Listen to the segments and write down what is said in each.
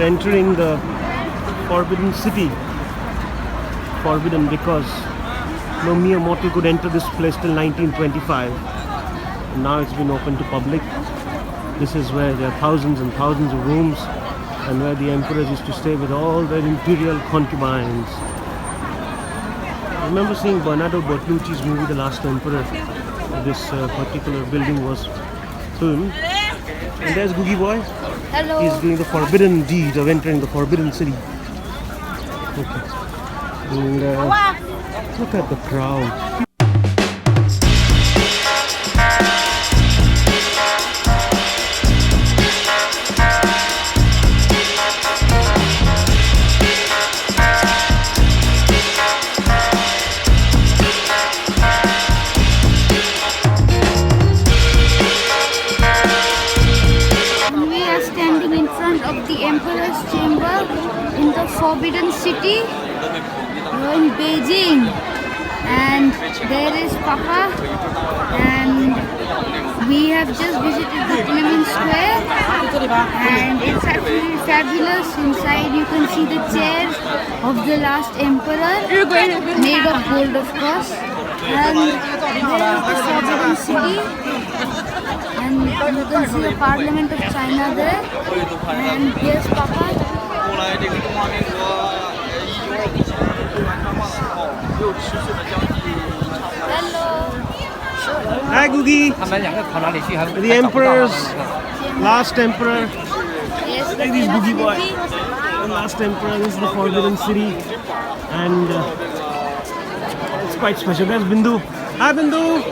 entering the Forbidden City. Forbidden because no mere mortal could enter this place till 1925. And now it's been open to public. This is where there are thousands and thousands of rooms, and where the emperors used to stay with all their imperial concubines. I remember seeing Bernardo Bertolucci's movie The Last Emperor. This particular building was filmed. And there's Googie Boy. Hello. He's doing the forbidden deed of entering the Forbidden City. Okay. And look at the crowd. Emperor's chamber in the Forbidden City in Beijing, and there is Papa, and we have just visited the Tiananmen Square, and it's absolutely fabulous. Inside you can see the chairs of the last emperor, made of gold of course, and there is the Forbidden City. And you can see the Parliament of China there. And here's Papa. Hello. Hi Googie. The emperor's last emperor. Yes, This is Googie Boy. The last emperor. This is the Forbidden City, and it's quite special. There's Bindu. Hi Bindu.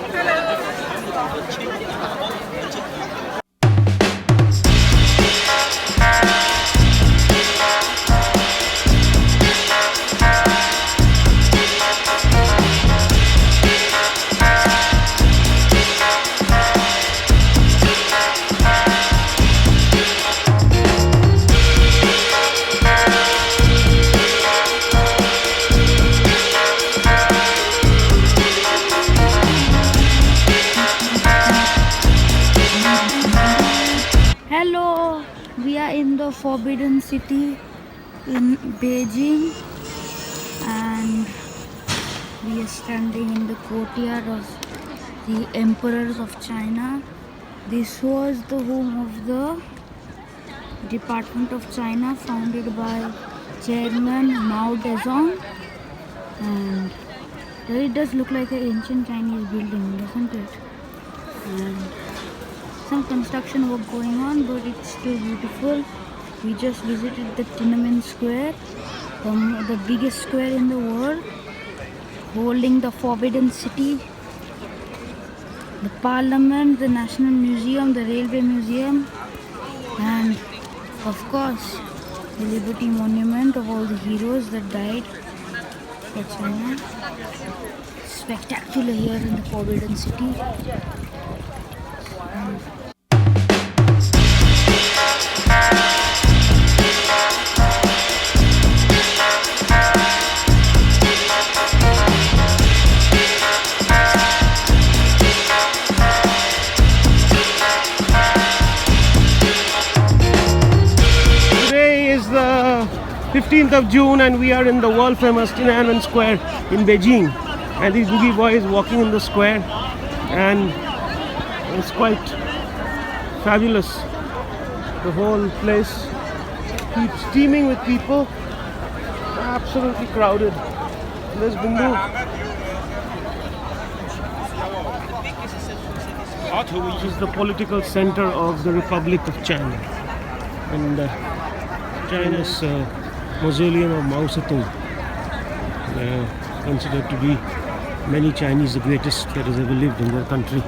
Hello. We are in the Forbidden City in Beijing, and we are standing in the courtyard of the emperors of China. This was the home of the Department of China, founded by Chairman Mao Zedong, and it does look like an ancient Chinese building, doesn't it? And some construction work going on, but it's still beautiful. We just visited the Tiananmen Square, the biggest square in the world, holding the Forbidden City, the Parliament, the National Museum, the Railway Museum, and of course the Liberty Monument of all the heroes that died for China. Spectacular here in the Forbidden City. Today is the 15th of June, and we are in the world famous Tiananmen Square in Beijing. And this Googie Boy is walking in the square, and it's quite fabulous. The whole place keeps teeming with people, absolutely crowded. There's Bindu. Which is the political center of the Republic of China, and China's mausoleum of Mao Zedong, considered to be many Chinese the greatest that has ever lived in their country.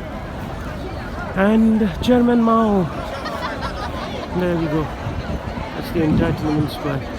And Chairman Mao. There we go. That's the entire Tiananmen Square.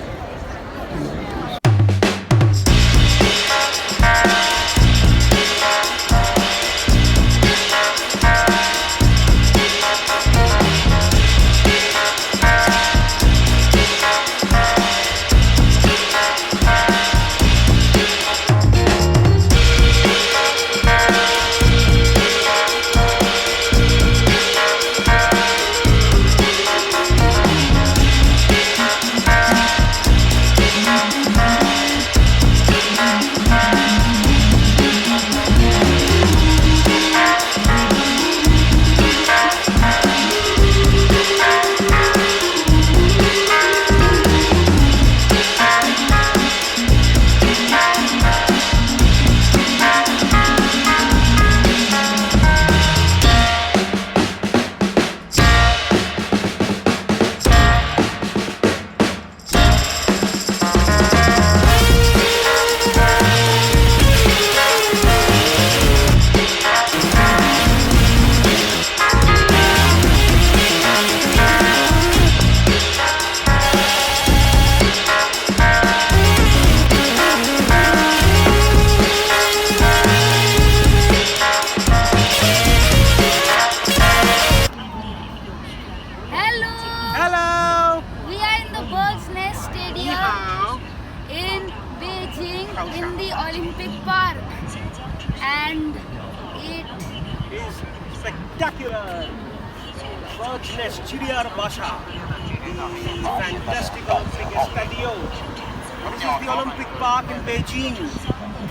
Bird's Nest, Chidiyar Basha, the fantastic Olympic Estadio. This is the Olympic Park in Beijing.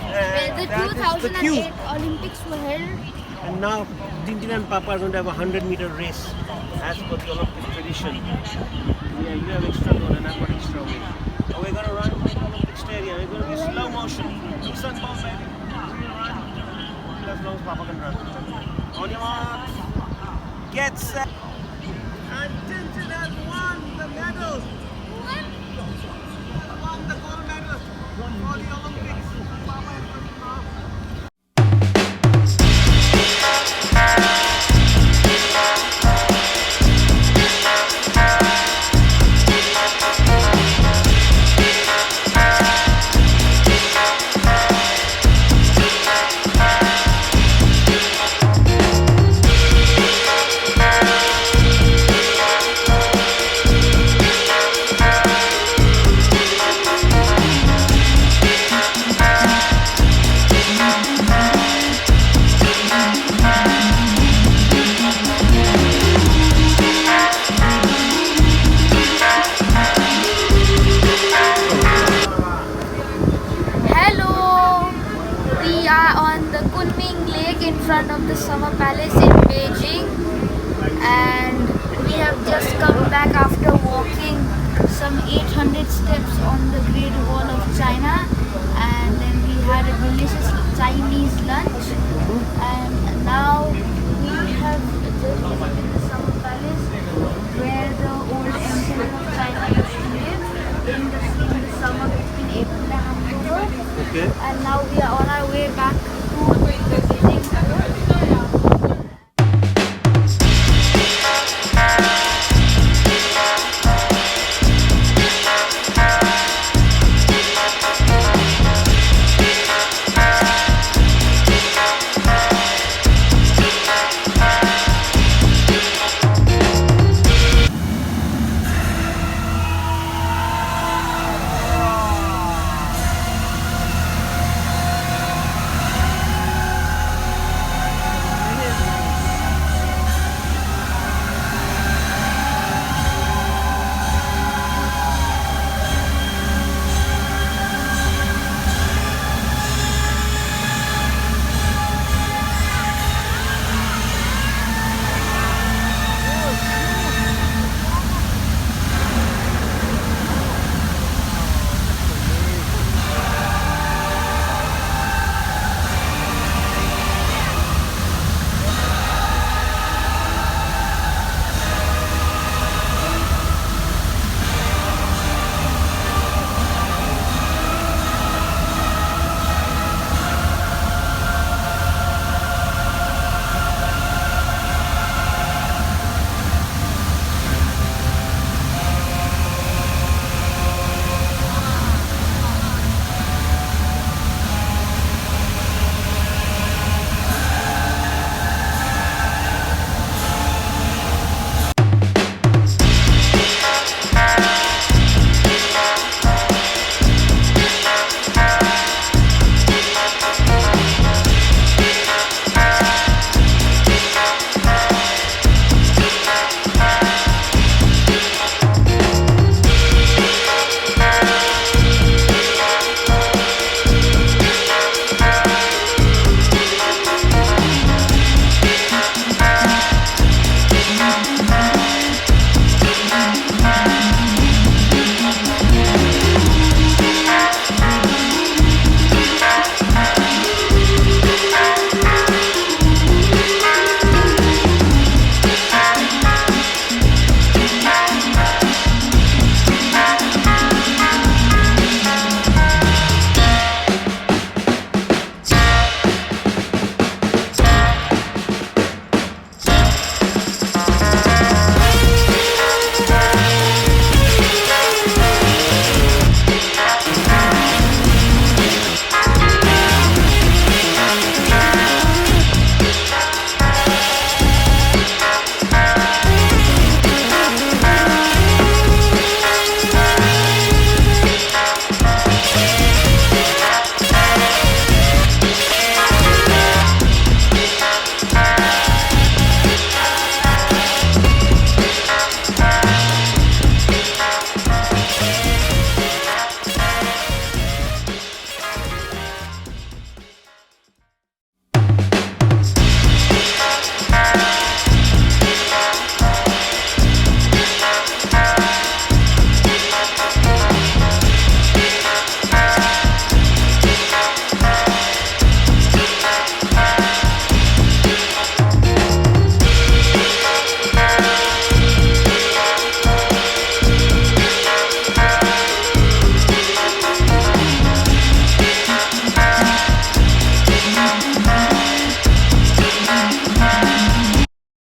Where the That is the 2008 queue. Olympics were held. And now Tintin and Papa are going to have a 100-meter race as per the Olympic tradition. Yeah, you have extra goal and I've got extra weight. And we're going to run to the Olympic Stadium. We're going to be slow motion. Sunball, baby. We'll run as long as Papa can run. On your marks. Get set. And Tintin has won the medal. Won the gold medal for the Olympics. Papa is running now. Hello! We are on the Kunming Lake in front of the Summer Palace in Beijing, and we have just come back after walking some 800 steps on the Great Wall of China, and then we had a delicious Chinese lunch, and